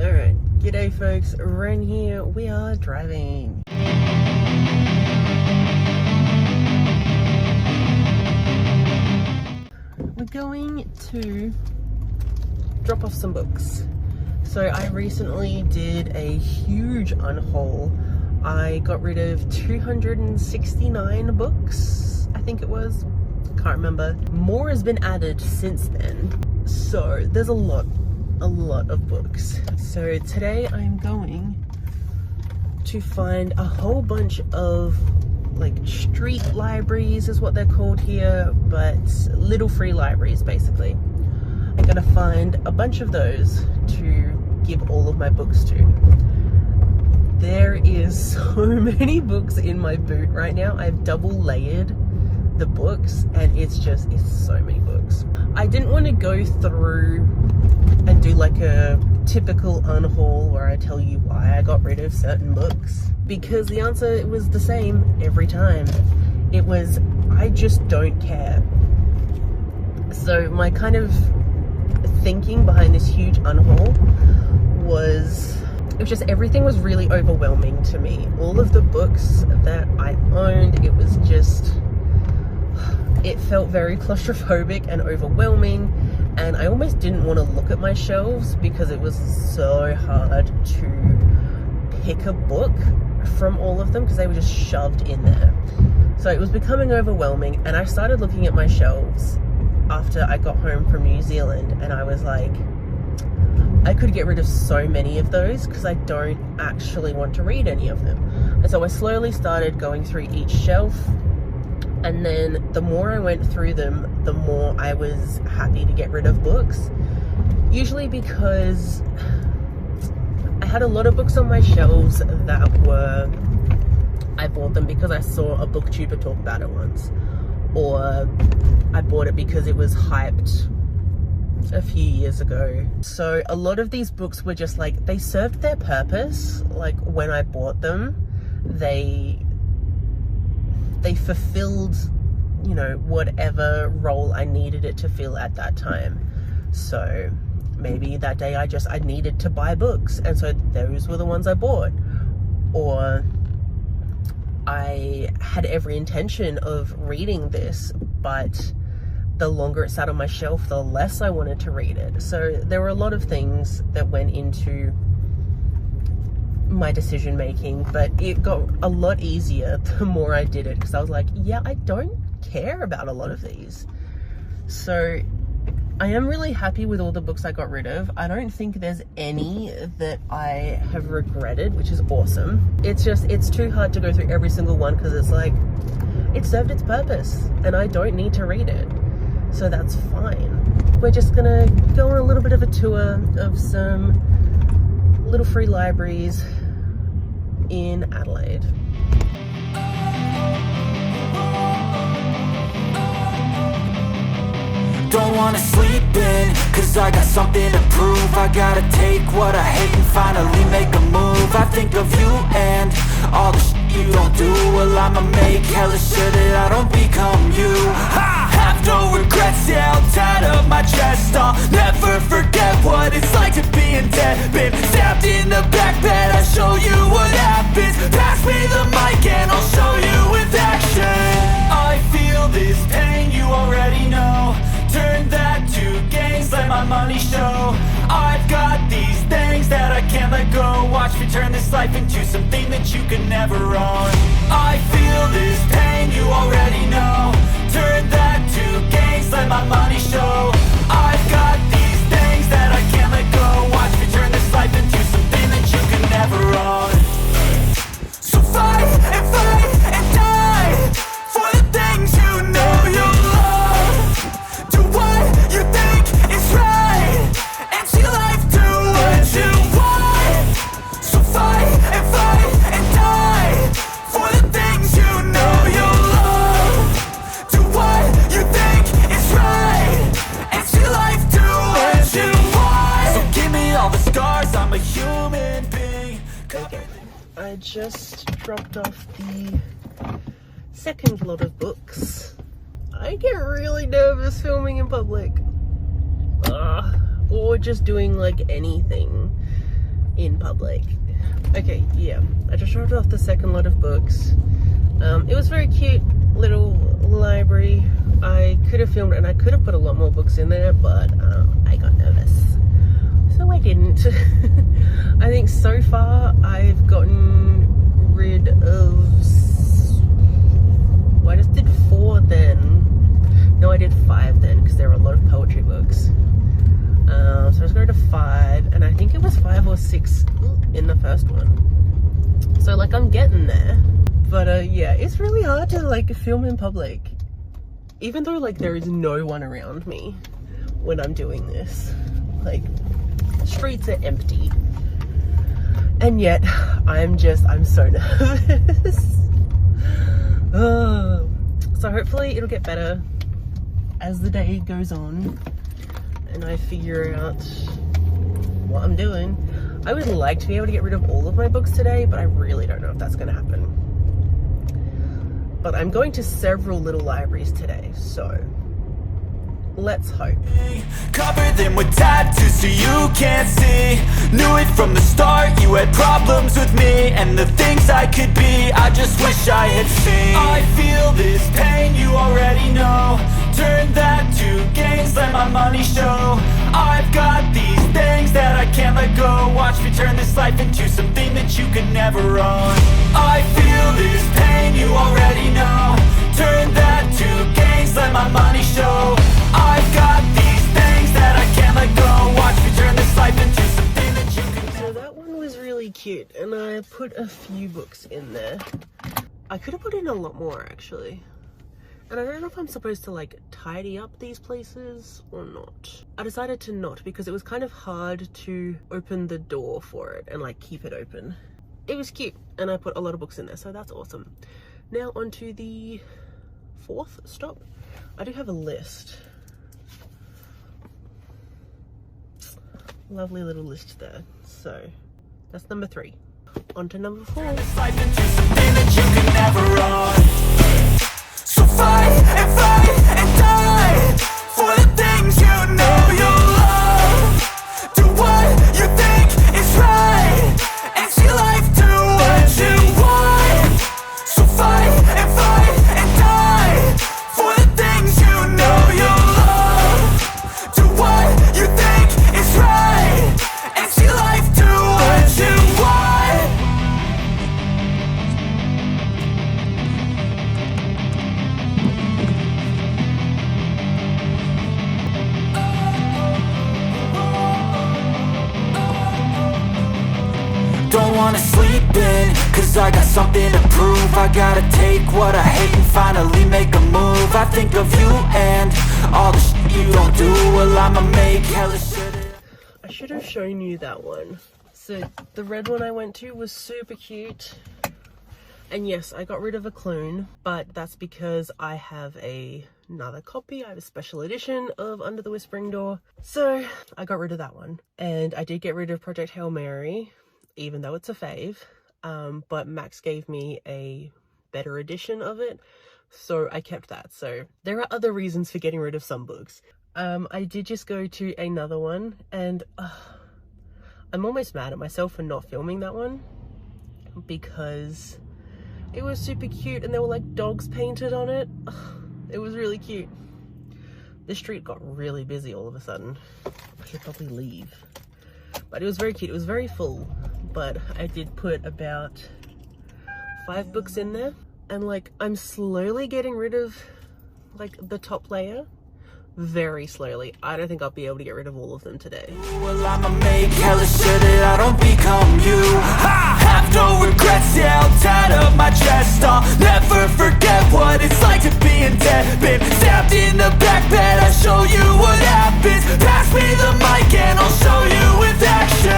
Alright, g'day folks, Wren here, we are driving. We're going to drop off some books. So I recently did a huge unhaul. I got rid of 269 books, I think it was. Can't remember. More has been added since then. So there's a lot of books. So today I'm going to find a whole bunch of like street libraries is what they're called here, but little free libraries basically. I'm gonna find a bunch of those to give all of my books to. There is so many books in my boot right now. I've double layered the books and it's so many books. I didn't want to go through and do like a typical unhaul where I tell you why I got rid of certain books, because the answer was the same every time. It was, I just don't care. So my kind of thinking behind this huge unhaul was, it was just everything was really overwhelming to me. All of the books that I owned, it was just, it felt very claustrophobic and overwhelming, and I almost didn't want to look at my shelves because it was so hard to pick a book from all of them because they were just shoved in there. So it was becoming overwhelming, and I started looking at my shelves after I got home from New Zealand, and I was like, I could get rid of so many of those because I don't actually want to read any of them. And so I slowly started going through each shelf, and then the more I went through them, the more I was happy to get rid of books. Usually because I had a lot of books on my shelves that were, I bought them because I saw a booktuber talk about it once, or I bought it because it was hyped a few years ago. So a lot of these books were just like, they served their purpose. Like when I bought them, they fulfilled, you know, whatever role I needed it to fill at that time. So maybe that day I needed to buy books, and so those were the ones I bought. Or I had every intention of reading this, but the longer it sat on my shelf, the less I wanted to read it. So there were a lot of things that went into my decision making, but it got a lot easier the more I did it, because I was like, yeah, I don't care about a lot of these. So I am really happy with all the books I got rid of. I don't think there's any that I have regretted, which is awesome. It's just, it's too hard to go through every single one because it's like, it served its purpose and I don't need to read it. So that's fine. We're just gonna go on a little bit of a tour of some little free libraries in Adelaide. Don't wanna sleep in, cause I got something to prove. I gotta take what I hate and finally make a move. I think of you and all the shit you don't do. Well, I'ma make hella sure that I don't become you. I have no regrets, yeah, I'll tie up my chest. I'll never forget what it's like to be in debt. Been stabbed in the back bed, I'll show you what happens. Pass me the mic and I'll show you with action. I feel this pain, you already know. Turn that to gains, let my money show. I've got these things that I can't let go. Watch me turn this life into something that you can never own. I feel this pain, you already know. Turn that to gains, let my money show. I've got these things that I can't let go. Watch me turn this life into something that you can never own. So fight and die for the things you know you love. Do what you think is right, and see life do what you want. So fight and die for the things you know you love. Do what you think is right, and see life do what you want. So give me all the scars, I'm a human being. Okay, I just dropped off the second lot of books. I get really nervous filming in public. Or just doing like anything. public. Okay, yeah, I just dropped off the second lot of books. It was very cute little library. I could have filmed and I could have put a lot more books in there, but I got nervous, so I didn't. I think so far I've gotten rid of, well, I just did 4 then. No, I did 5 then, because there were a lot of poetry books. So I was going to 5, and I think it was 5 or 6 in the first one. So like I'm getting there. But yeah, it's really hard to like film in public, even though like there is no one around me when I'm doing this. Like, streets are empty, and yet I'm so nervous. So hopefully it'll get better as the day goes on and I figure out what I'm doing. I would like to be able to get rid of all of my books today, but I really don't know if that's going to happen. But I'm going to several little libraries today, so let's hope. Cover them with tattoos so you can't see. Knew it from the start, you had problems with me and the things I could be, I just wish I had seen. I feel this pain, you already know. Turn that to gains, let my money show. I've got these things that I can't let go. Watch me turn this life into something that you could never own. I feel this pain, you already know. Turn that to gains, let my money show. I've got these things that I can't let go. Watch me turn this life into something that you could never. So that one was really cute, and I put a few books in there. I could have put in a lot more actually. And I don't know if I'm supposed to like tidy up these places or not. I decided to not, because it was kind of hard to open the door for it and like keep it open. It was cute, and I put a lot of books in there, so that's awesome. Now on to the 4th stop. I do have a list. Lovely little list there. So that's number 3. On to number 4. This life into something that you can never own. So fight and die for the things you know you love. Do what you think is right and see life do what you want. So fight and die for the things you know you love. Do what you think is right and see life do what you want. Don't wanna sleep in, cause I got something to prove. I gotta take what I hate and finally make a move. I think of you and all the shit you don't do. Well, I'ma make hella shit. I should have shown you that one. So the red one I went to was super cute. And yes, I got rid of a clone, but that's because I have another copy. I have a special edition of Under the Whispering Door. So I got rid of that one. And I did get rid of Project Hail Mary, even though it's a fave, but Max gave me a better edition of it, so I kept that. So there are other reasons for getting rid of some books. I did just go to another one, and I'm almost mad at myself for not filming that one, because it was super cute and there were like dogs painted on it. It was really cute. The street got really busy all of a sudden. I should probably leave. But it was very cute. It was very full, but I did put about 5 books in there, and like I'm slowly getting rid of like the top layer, very slowly. I don't think I'll be able to get rid of all of them today. Well, I'ma make hella sure that I don't become you. I have no regrets, yeah, I'll tie up my chest. I'll never forget what it's like to be in debt. Been stabbed in the back bed, I'll show you what happens. Pass me the mic and I'll show you with action.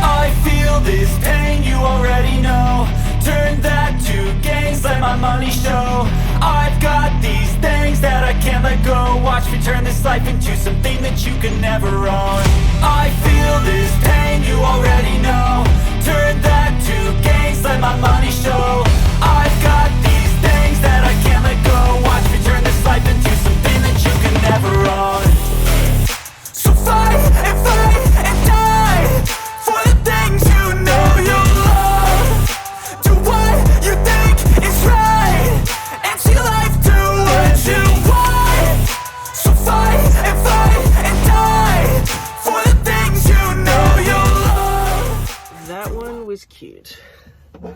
I feel this pain, you already know. Turn that to gains, let my money show. I've got these things that I can't let go. Watch me turn this life into something that you can never own. I feel this pain, you already know. Turn that to gains, let my money show. I've got these things that I can't let go. Watch me turn this life into something that you can never own. So fight and die for the things you know. cute.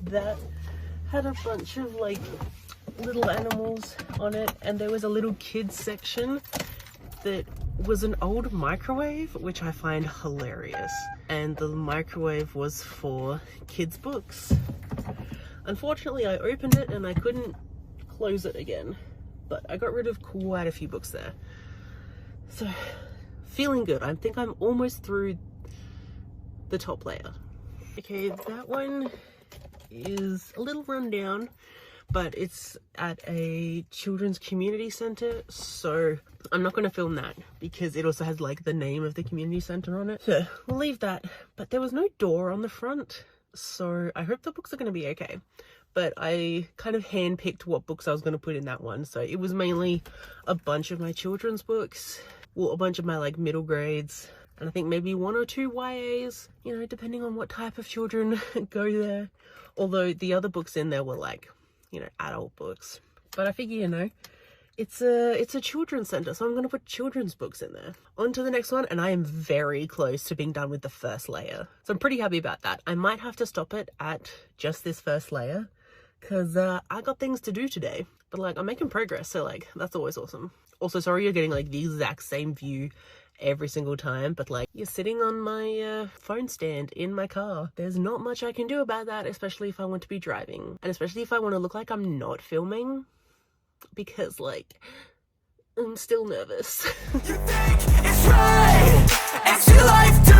That had a bunch of like little animals on it, and there was a little kids section that was an old microwave, which I find hilarious. And the microwave was for kids' books. Unfortunately, I opened it and I couldn't close it again, but I got rid of quite a few books there. So, feeling good. I think I'm almost through the top layer. Okay, that one is a little run down, but it's at a children's community center, so I'm not going to film that because it also has like the name of the community center on it. So we'll leave that, but there was no door on the front, so I hope the books are going to be okay. But I kind of handpicked what books I was going to put in that one, so it was mainly a bunch of my children's books, well, a bunch of my like middle grades, and I think maybe 1 or 2 YAs, you know, depending on what type of children go there. Although the other books in there were like, you know, adult books. But I figure, you know, it's a children's center, so I'm going to put children's books in there. On to the next one, and I am very close to being done with the first layer. So I'm pretty happy about that. I might have to stop it at just this first layer, because I got things to do today. But like, I'm making progress, so like, that's always awesome. Also, sorry you're getting like the exact same view every single time, but like, you're sitting on my phone stand in my car. There's not much I can do about that, especially if I want to be driving, and especially if I want to look like I'm not filming, because like, I'm still nervous. You think it's right, and your life do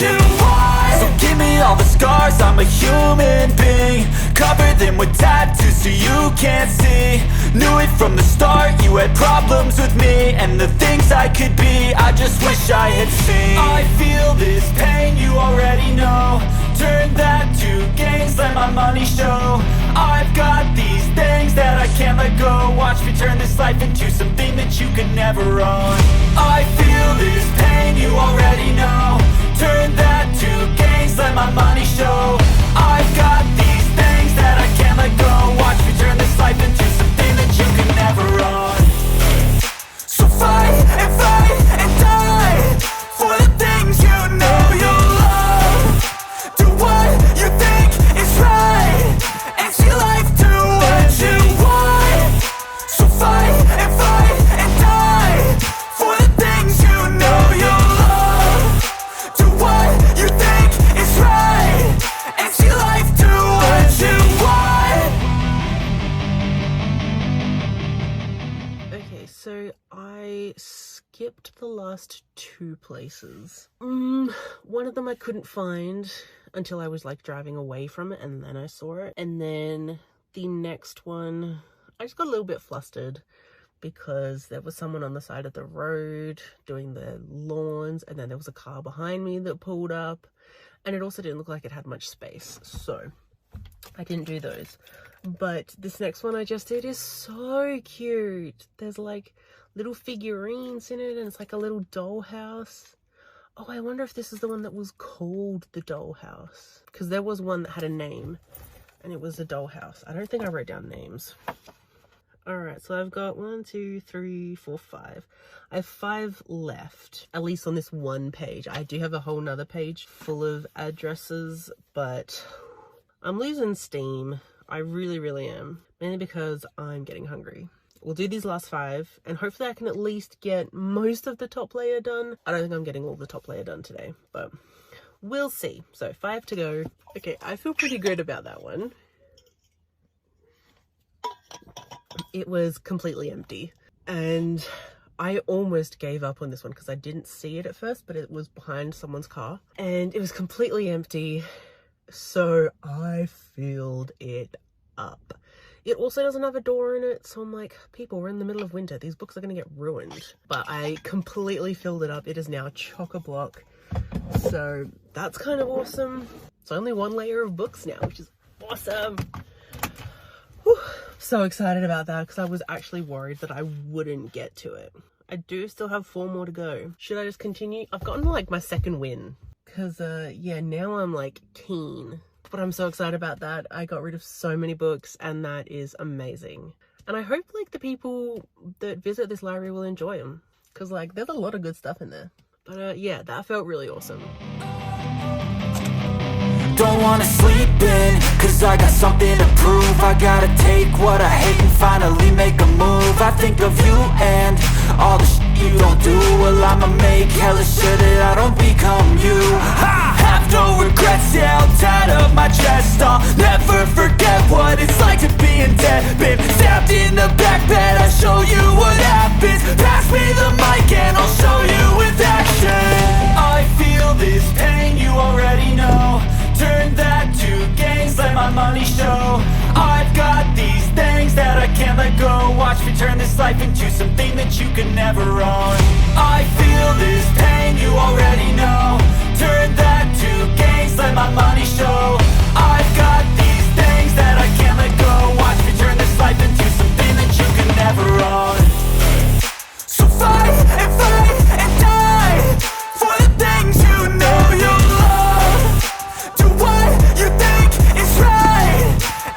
you want. So give me all the scars, I'm a human being. Cover them with tattoos so you can't see. Knew it from the start, you had problems with me and the things I could be, I just wish I had seen. I feel this pain, you already know. Turn that to gains, let my money show. I've got these things that I can't let go. Watch me turn this life into something that you can never own. I feel this pain, you already know. Turn that to gains, let my money show. I've got these things that I can't let go. Watch me turn this life into something that you can never own. So fight and die for the things you know you love. Do what you think is right, and see life do what you want. So fight and die for the things you know you love. Do what you think is right, and see life do what you want. Okay, so I skipped the last 2 places. One of them I couldn't find until I was like driving away from it, and then I saw it. And then the next one, I just got a little bit flustered because there was someone on the side of the road doing the lawns, and then there was a car behind me that pulled up, and it also didn't look like it had much space, so I didn't do those. But this next one I just did is so cute. There's like little figurines in it, and it's like a little dollhouse. Oh, I wonder if this is the one that was called the dollhouse, because there was one that had a name and it was a dollhouse. I don't think I wrote down names. All right, so I've got 1, 2, 3, 4, 5. I have 5 left, at least on this one page. I do have a whole nother page full of addresses, but I'm losing steam. I really am, mainly because I'm getting hungry. We'll do these last 5, and hopefully I can at least get most of the top layer done. I don't think I'm getting all the top layer done today, but we'll see. So 5 to go. Okay, I feel pretty good about that one. It was completely empty, and I almost gave up on this one because I didn't see it at first, but it was behind someone's car, and it was completely empty, so I filled it up. It also doesn't have a door in it, so I'm like, people, we're in the middle of winter. These books are going to get ruined. But I completely filled it up. It is now chock-a-block. So that's kind of awesome. It's only 1 layer of books now, which is awesome. Whew. So excited about that because I was actually worried that I wouldn't get to it. I do still have 4 more to go. Should I just continue? I've gotten like my 2nd win because, yeah, now I'm like keen. But I'm so excited about that. I got rid of so many books, and that is amazing. And I hope like the people that visit this library will enjoy them, because like there's a lot of good stuff in there. But yeah, that felt really awesome. Don't Don't wanna sleep in, cause I got something to prove. I gotta take what I hate and finally make a move. I think of you and all the shit you don't do. Well, I'ma make hella sure that I don't become you. I have no regrets, yeah, I'll tie up my chest. I'll never forget what it's like to be in debt. Been stabbed in the back bed, I'll show you what happens. Pass me the mic and I'll show you with action. I feel this pain, you already know. Turn that to gains, let my money show. I've got these things that I can't let go. Watch me turn this life into something that you can never own. I feel this pain, you already know. Turn that to gains, let my money show. I've got these things that I can't let go. Watch me turn this life into something that you can never own. So fight and die for the things you know you love. Do what you think is right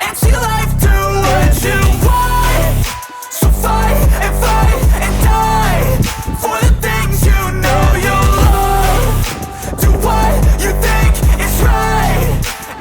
and see life do what you want. So fight and die for the things you know you love. Do what you think is right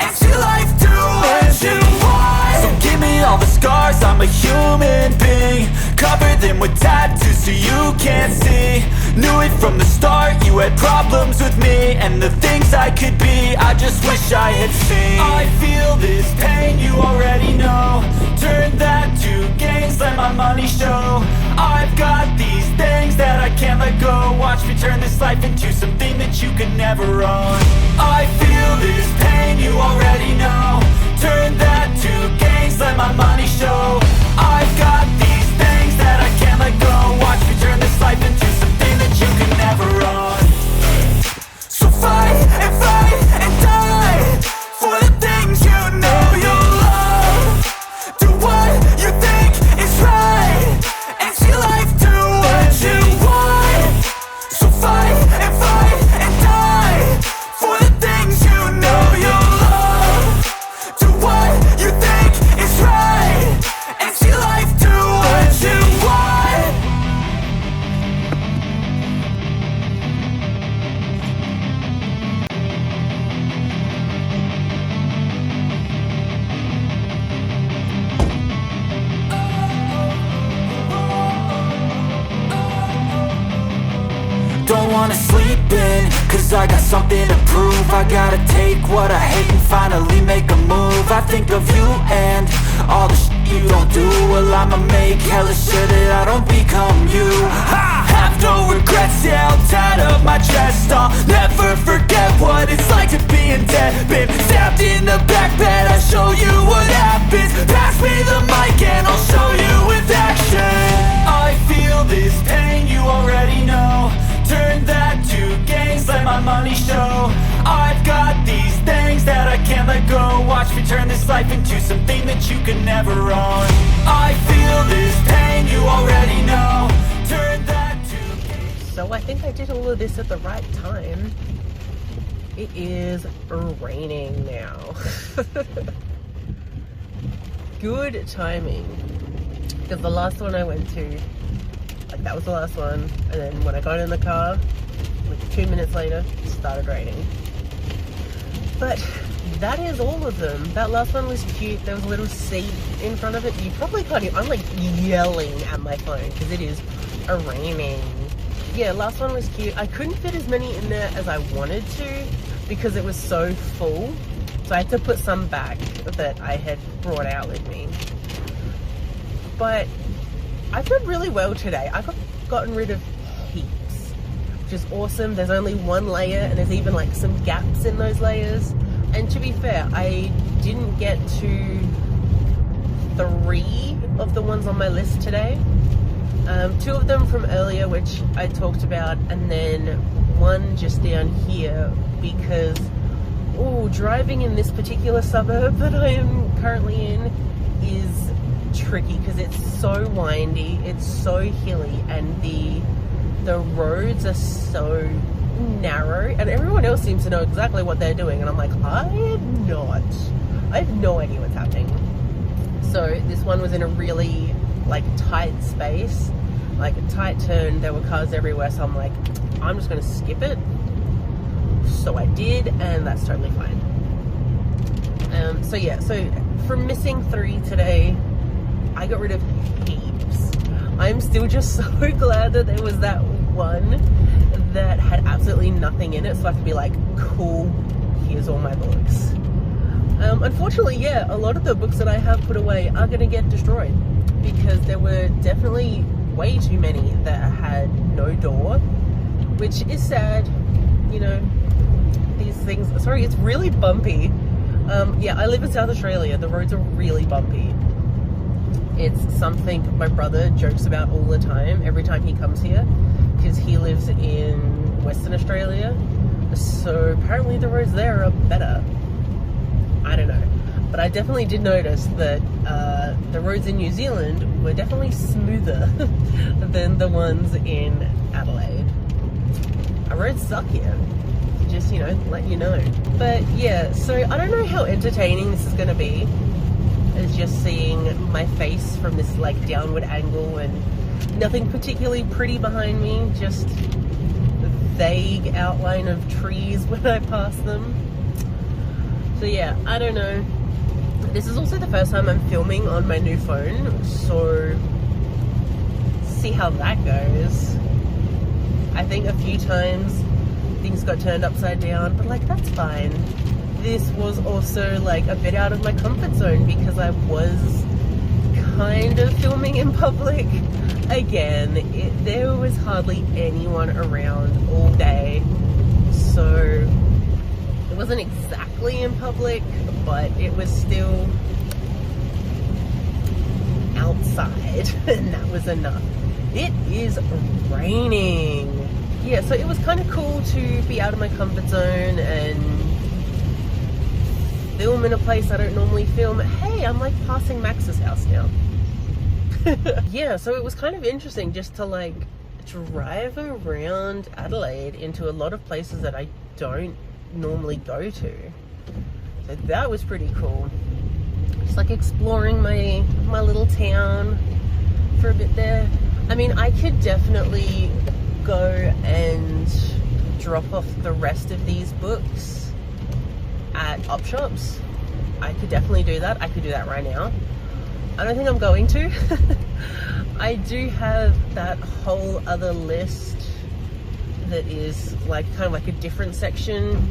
and see life do what you want. So give me all the scars, I'm a human being. Cover them with tattoos so you can't see. Knew it from the start, you had problems with me and the things I could be, I just wish I had seen. I feel this pain, you already know. Turn that to gains, let my money show. I've got these things that I can't let go. Watch me turn this life into something that you can never own. I feel this pain, you already know. Turn that to gains, let my money show. I've got these things that I can't let go. Watch me turn this life into something that you can never own. So fight and die for the things you know you love. Do what you think is right and see life do what you want. So fight and die for the things you know you love. Do what you think is right and see life do what you want. Don't wanna sleep in, cause I got something to prove. I gotta take what I hate and finally make a move. I think of you and all the shit you don't do. Well, I'ma make hella sure that I don't become you. I have no regrets, yeah, I'll tie up my chest. I'll never forget what it's like to be in debt. Been stabbed in the back bed, I'll show you what happens. Pass me the mic and I'll show you with action. I feel this pain, you already know. Turn that to gains, let my money show. I've got these things that I can't let go. Watch me turn this life into something that you can never own. I feel this pain, you already know. Turn that to gains. So I think I did all of this at the right time. It is raining now. Good timing. Because the last one I went to, like, that was the last one, and then when I got in the car, like 2 minutes later, it started raining. But that is all of them. That last one was cute. There was a little seat in front of it. You probably can't even, I'm like yelling at my phone because it is raining. Yeah, last one was cute. I couldn't fit as many in there as I wanted to because it was so full. So I had to put some back that I had brought out with me. But I've done really well today. I've gotten rid of heaps, which is awesome. There's only one layer and there's even like some gaps in those layers. And to be fair, I didn't get to 3 of the ones on my list today. 2 of them from earlier, which I talked about, and then 1 just down here because, driving in this particular suburb that I am currently in is tricky because it's so windy, it's so hilly, and the roads are so narrow, and everyone else seems to know exactly what they're doing, and I'm like, I have no idea what's happening. So this one was in a really like tight space, like a tight turn, there were cars everywhere, so I'm like, I'm just gonna skip it. So I did, and that's totally fine. So yeah, so from missing 3 today, I got rid of heaps. I'm still just so glad that there was that one that had absolutely nothing in it, so I could be like, cool, here's all my books. Unfortunately, yeah, a lot of the books that I have put away are going to get destroyed because there were definitely way too many that had no door, which is sad. You know, these things, sorry, it's really bumpy. Yeah, I live in South Australia. The roads are really bumpy. It's something my brother jokes about all the time, every time he comes here, because he lives in Western Australia. So apparently the roads there are better. I don't know. But I definitely did notice that the roads in New Zealand were definitely smoother than the ones in Adelaide. Our roads suck here. Just, you know, let you know. But yeah, so I don't know how entertaining this is going to be. It's just seeing my face from this like downward angle and nothing particularly pretty behind me, just a vague outline of trees when I pass them. So yeah, I don't know. This is also the first time I'm filming on my new phone, so see how that goes. I think a few times things got turned upside down, but like that's fine. This was also like a bit out of my comfort zone because I was kind of filming in public. Again, there was hardly anyone around all day, so it wasn't exactly in public, but it was still outside, and that was enough. It is raining. Yeah, so it was kind of cool to be out of my comfort zone and film in a place I don't normally film. Hey, I'm like passing Max's house now. Yeah, so it was kind of interesting just to like drive around Adelaide into a lot of places that I don't normally go to. So that was pretty cool. Just like exploring my little town for a bit there. I mean, I could definitely go and drop off the rest of these books at op shops. I could definitely do that. I could do that right now. I don't think I'm going to. I do have that whole other list that is like kind of like a different section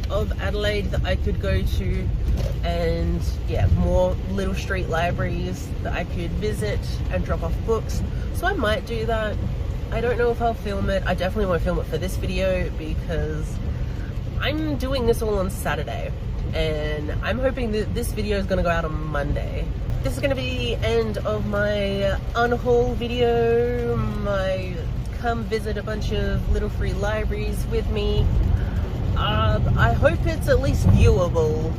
of Adelaide that I could go to, and yeah, more little street libraries that I could visit and drop off books. So I might do that. I don't know if I'll film it. I definitely won't film it for this video because I'm doing this all on Saturday, and I'm hoping that this video is going to go out on Monday. This is going to be the end of my unhaul video, my come visit a bunch of little free libraries with me. I hope it's at least viewable.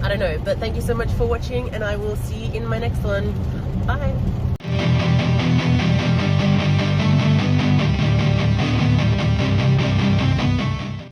I don't know, but thank you so much for watching, and I will see you in my next one. Bye!